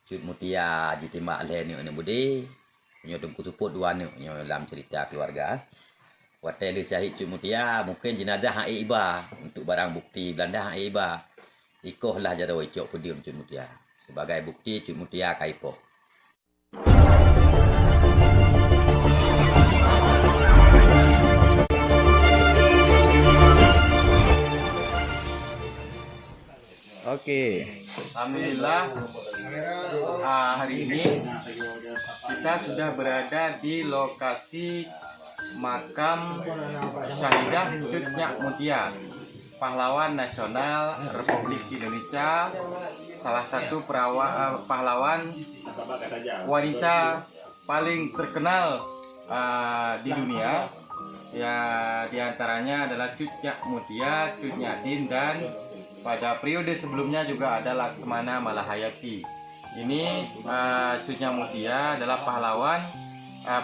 cut mutia ditimbak le ni budi nyo tungku suput dua ni nyo dalam cerita keluarga. Watel syahid cut mutia mungkin jenazah hak iba untuk barang bukti Belanda hak iba. Ikohlah jara wicok pedium cut mutia sebagai bukti cut mutia kaipo. Oke. Alhamdulillah hari ini kita sudah berada di lokasi makam Syahidah Cut Nyak Mutia, pahlawan nasional Republik Indonesia, salah satu pahlawan wanita paling terkenal di dunia. Ya, diantaranya adalah Cut Nyak Mutia, Cut Nyatin, dan pada periode sebelumnya juga ada Laksmana Malahayati. Ini Cut Nyak Mutia adalah pahlawan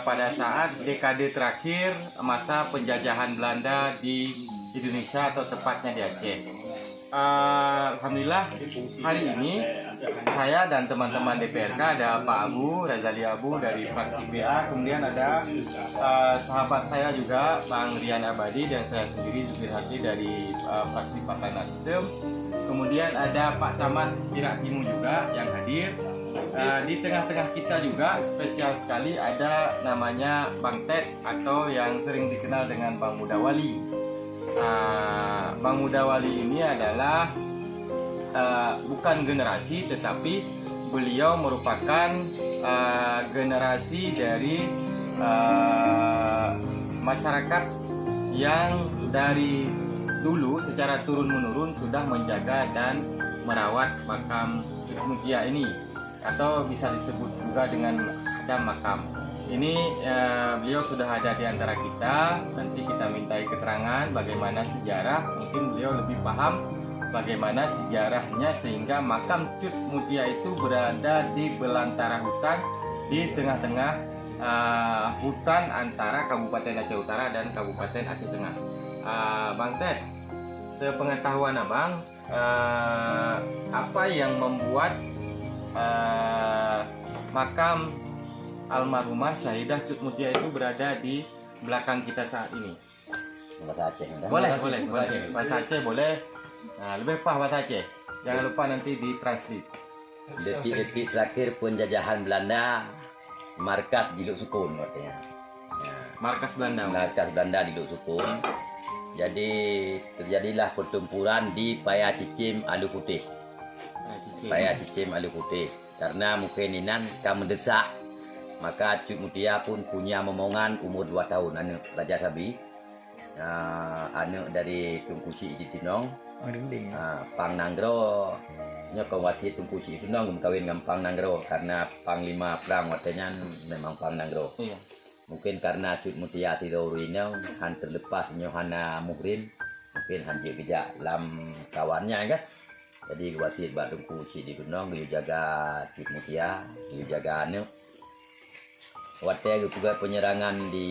pada saat dekade terakhir masa penjajahan Belanda di Indonesia atau tepatnya di Aceh. Alhamdulillah hari ini saya dan teman-teman DPRK, ada Pak Abu, Razali Abu dari fraksi PA, kemudian ada sahabat saya juga Bang Rian Abadi dan saya sendiri Zubir Hadi dari fraksi Partai Nasdem. Kemudian ada Pak Camat Irak Timu juga yang hadir. Di tengah-tengah kita juga spesial sekali ada namanya Bang Ted atau yang sering dikenal dengan Bang Mudawali. Bang Mudawali ini adalah bukan generasi, tetapi beliau merupakan generasi dari masyarakat yang dari dulu secara turun-menurun sudah menjaga dan merawat makam Cut Mutia ini, atau bisa disebut juga dengan khadam makam. Ini beliau sudah ada di antara kita. Nanti kita mintai keterangan bagaimana sejarah. Mungkin beliau lebih paham bagaimana sejarahnya sehingga makam Cut Mutia itu berada di belantara hutan, di tengah-tengah hutan antara Kabupaten Aceh Utara dan Kabupaten Aceh Tengah. Bang Ted, sepengetahuan abang, apa yang membuat makam almarhumah Syahidah Cut Mutia itu berada di belakang kita saat ini? Bahasa Aceh. Boleh. Bahasa Aceh boleh. Nah, lebih pah bahasa Aceh. Jangan lupa nanti ditranslate. Detik-detik terakhir penjajahan Belanda, markas di Luk Sukun katanya. Markas Belanda. Markas Belanda di Luk Sukun. Jadi terjadilah pertempuran di Paya Cicim Alu Putih. Paya Cicim Alu Putih. Karena mungkin inan kamu mendesak, maka Cut Mutia pun punya momongan umur 2 tahun, anak Raja Sabi, anak dari Tunku Cik di Tinong, Pang Nanggro, nyokong wasit Tunku Cik di Tinong kawin dengan Pang Nanggro karena Panglima Perang watanya memang Pang Nanggro. Iya. Mungkin karena Cut Mutia Sidau Ruinau han terlepas Nyohana Muhrim, mungkin han kerja dalam kawannya kan. Jadi wasit Bak Tunku Cik di Tinong dia jaga Cut Mutia, dia jaga anak. Waktu juga penyerangan di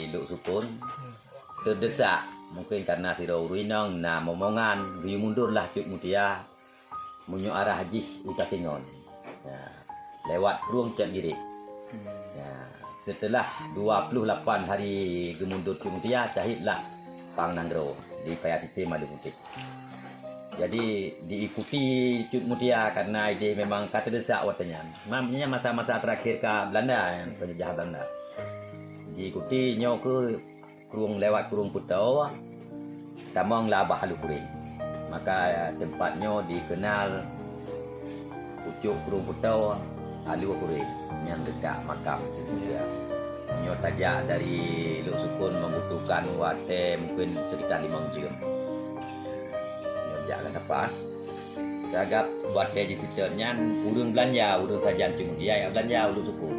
Luk Sukun terdesak, mungkin karena Sidau Ruinong nah momongan dia mundurlah Cut Mutia munyo arah Haji Utatingon. Ya, lewat Ruang Cak Girik. Ya, setelah 28 hari gemundur Cut Mutia, syahidlah Pang Nanggro di Paya Cicim Alu Putih. Jadi diikuti Cut Mutia karena dia memang kata desak watanya. Namanya masa-masa terakhir ke Belanda, yang penjajahan Belanda. Diikuti nyo ke lewat Kurung Putau, tamang Labah Alu Kuring. Maka tempatnya dikenal pucuk Kurung Putau Alu Kuring yang dekat makam Cut Mutia. Nyo tajak dari Luk Sukun membutuhkan wate mungkin sekitar 5 jam. Jangan apa sagap buat di situ-nya urung belanja, urung sajian Cut Mutia yang belanja urung suku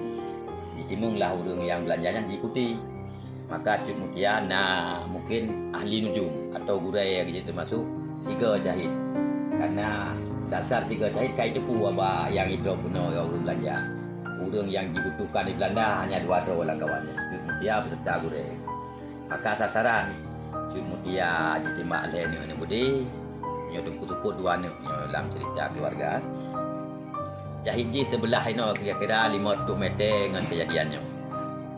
di timung lah urung yang belanjanya diikuti. Maka Cut Mutia mungkin ahli nujum atau gurai yang gitu termasuk 3 jahit, karena dasar 3 jahit kain depu apa yang itu punya urung belanja. Urung yang dibutuhkan di Belanda hanya 2 orang kawannya, Cut Mutia beserta gurai. Maka sasaran Cut Mutia ditimbak oleh ni budi nyo tungku suput 2 anak nyo dalam cerita keluarga. Syahid ji sebelah ino kira-kira 50 meter dengan kejadiannya.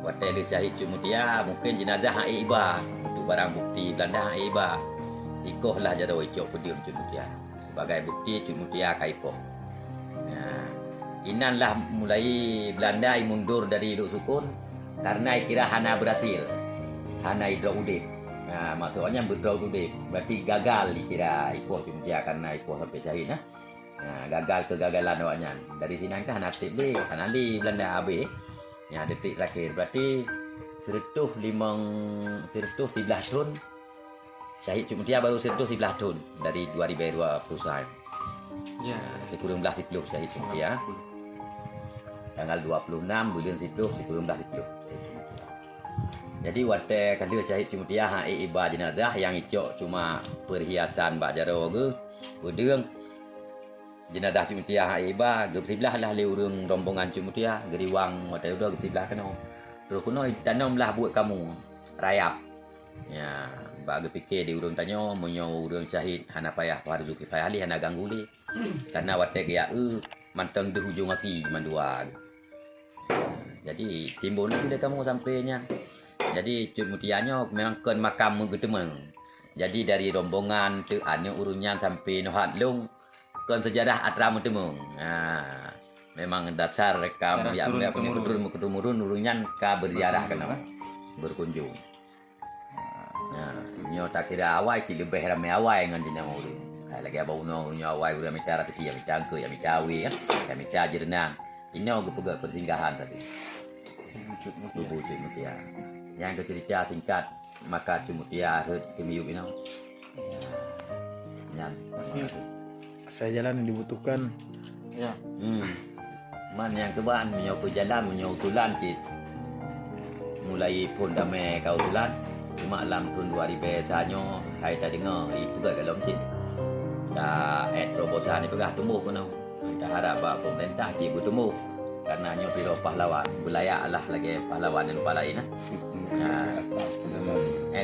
Hotel Syahid Cuk Mutia mungkin jenazah hak iba untuk barang bukti Belanda hak iba. Ikohlah jado icok pedium Cuk Mutia sebagai bukti Cuk Mutia kaipoh. Inanlah mulai Belanda mundur dari Luk Sukun karena kira hana berhasil. Hana idra udip. Maksudnya berdraw udip. Berarti gagal dikira ipoh Cuk Mutia karena ipoh sampai syahid nah. Gagal kegagalan awaknya. Dari sini kan hana tip deh, hana li Belanda AB. Ya detik terakhir berarti 111 tahun. Syahid Cuk Mutia baru 111 tahun dari 2021. Ya, Sekurang belas 10 Syahid Cuk Mutia. Tanggal 26 bulan 10 sekurang belas 10. Jadi waktu kali Syahid Cuk Mutia hak iba jenazah yang icok cuma perhiasan bak jaro ke. Udeng jenazah Cuk Mutia hak iba ge sebelah lah le urang rombongan Cuk Mutia geriwang waktu udah ge sebelah kena. Terus kuno tanamlah buat kamu rayap. Ya, bak ge fikir di urang tanyo munyo urang syahid hana payah farzu kifayah li hana ganggu li. Karena waktu dia manteng di hujung api mandua. Jadi timbul ni bila kamu sampainya. Jadi Cuk Mutianya memang kon makam bertemeng. Jadi dari rombongan tu anu urunyan sampai Nohat Long kon sejarah atra bertemeng. Memang dasar rekam ya turun urunyan ka berziarah kana berkunjung. Nyo tak kira awai ci lebih ramai awai ngan jenang urun. Lagi abau no nyo awai urang mitara teti ya mitangke ya mitawi ya. Ya mitaji renang. Ini aku pegak persinggahan tadi. Cuk Mutia. Yang cerita singkat maka Cuk Mutia kemiu ini. Nyan. Saya jalan yang dibutuhkan. ya. Man yang keban menyoku jalan menyusulan cit. Mulai pun damai kau usulan. Cuma dalam tahun 2000 sahaja saya tak dengar itu gak dalam cit. Dah terobosan itu gak tumbuh pun. Kita harap pemerintah cikgu tumbuh. Karena nyo piro pahlawan belayak lah lagi pahlawan yang lupa lain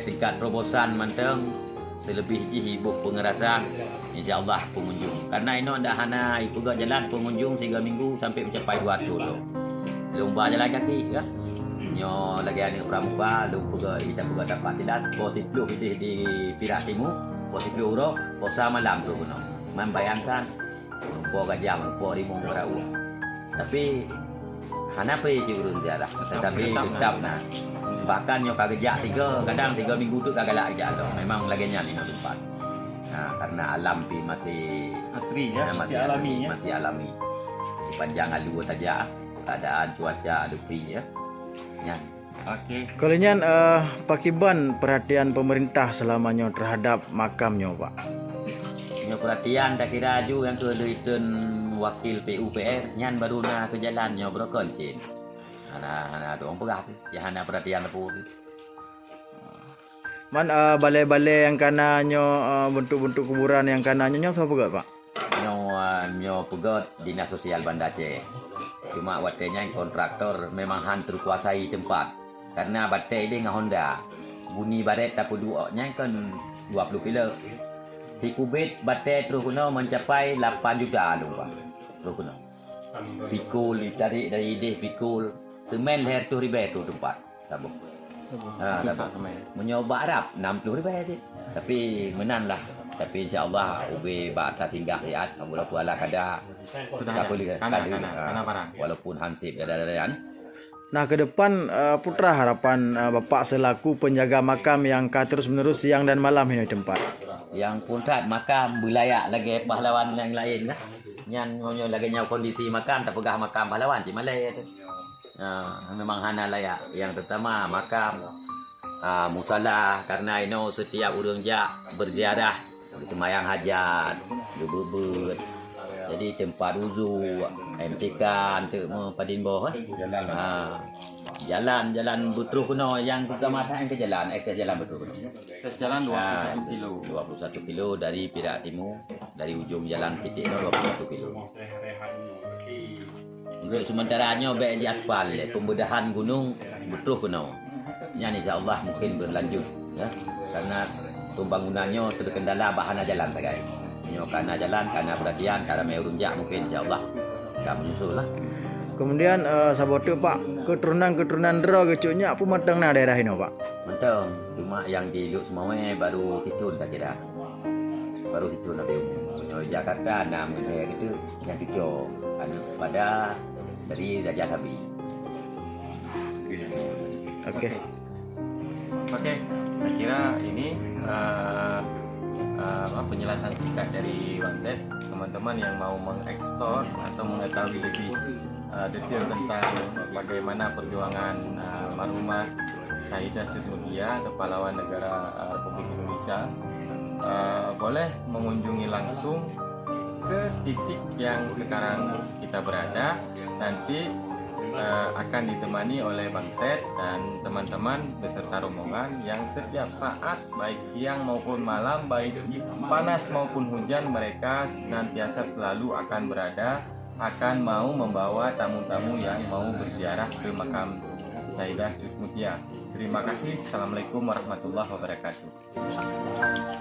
tingkat terobosan manteng selebih hibuk pengerasa insyaallah pengunjung karena ini anda hana ibu gak jalan pengunjung 3 minggu sampai mencapai 200 tu lomba jalan kaki ya nyo lagi ada pramuka lomba kita juga dapat jelas posisi di Perak Timur posisi urok posa malam tu benar membayangkan lomba gajah lomba rimong perahu. Tapi hana pe je urun ziarah tetapi tetap nah bahkan nyo kagejak 3 kadang 3 minggu tu kagak ajak lo memang lagi nyali tempat karena alam pi masih Asri ya, masih alami ya. masih alami sepanjang alu saja keadaan cuaca adupi ya nyan. Okey. Kalau nyan pakiban perhatian pemerintah selamanya terhadap makamnya Pak. Nyo perhatian tak kira aju yang ke duitun wakil PUPR nyan baru na ke jalan nyo brokon cin. Hana tu orang pegah tu. Jangan perhatian lepu tu. Man balai-balai yang kanannya bentuk-bentuk kuburan yang kanannya nyo apa gak Pak? Nyo pegot Dinas Sosial Banda Aceh. Cuma watenya kontraktor memang han terkuasai tempat. Karena batai dia dengan Honda. Bunyi baret tapu dua nya kan 20 kilo. Di kubit batai terus kuno mencapai 8 juta lu Pak. Terus kuno. Pikul ditarik dari ideh pikul. Semen leher tu ribu tu tempat. Sabuk. Dapat semen. Menyoba Arab 60 ribu sih. Tapi menanlah. Tapi insya-Allah ubi batas singgah lihat walaupun ala kada Sudah kana barang. Walaupun hansip ada. Nah ke depan putra harapan Bapak selaku penjaga makam yang terus-menerus siang dan malam ini tempat. Yang puntrat makam belayak lagi pahlawan yang lain lah. Yang ngonyo lagi nyau kondisi makam tak pegah makam pahlawan cik Malay tu. Memang hana layak. Yang pertama makam musala karena ino setiap urang jak berziarah semayang hajat, bebet. Jadi tempat wuzu, MCK untuk mempadin bawah. Jalan betul kuno yang pertama yang ke jalan, akses jalan betul kuno. Akses jalan 21 kilo. 21 kilo dari Perak Timur, dari ujung jalan titik 21 kilo. Untuk sementaranya baik di aspal, pembedahan gunung betul kuno. Yang insya-Allah mungkin berlanjut ya. Karena pembangunannya terkendala bahana jalan guys. Nyo karena jalan, karena perhatian, karena mai urunjak mungkin insya-Allah mereka menyusul lah. Kemudian sabote Pak, keturunan dera kecuknya apa matang na daerah ini Pak? Mentang, cuma yang di Luk Semawe baru Kitun tak kira. Baru Kitun ada umum. Jakarta enam itu yang tujuh anu pada dari Raja Sabi. Oke. Oke, saya kira ini penjelasan singkat dari Bang Ted. Teman-teman yang mau mengeksplor atau mengetahui lebih detail tentang bagaimana perjuangan marhumah Syahidah Tut Mutia atau pahlawan negara Republik Indonesia, boleh mengunjungi langsung ke titik yang sekarang kita berada. Nanti akan ditemani oleh Bang Ted dan teman-teman beserta rombongan yang setiap saat, baik siang maupun malam, baik panas maupun hujan, mereka senantiasa selalu akan berada, akan mau membawa tamu-tamu yang mau berziarah ke makam Syahidah Tut Mutia. Terima kasih. Assalamualaikum warahmatullahi wabarakatuh.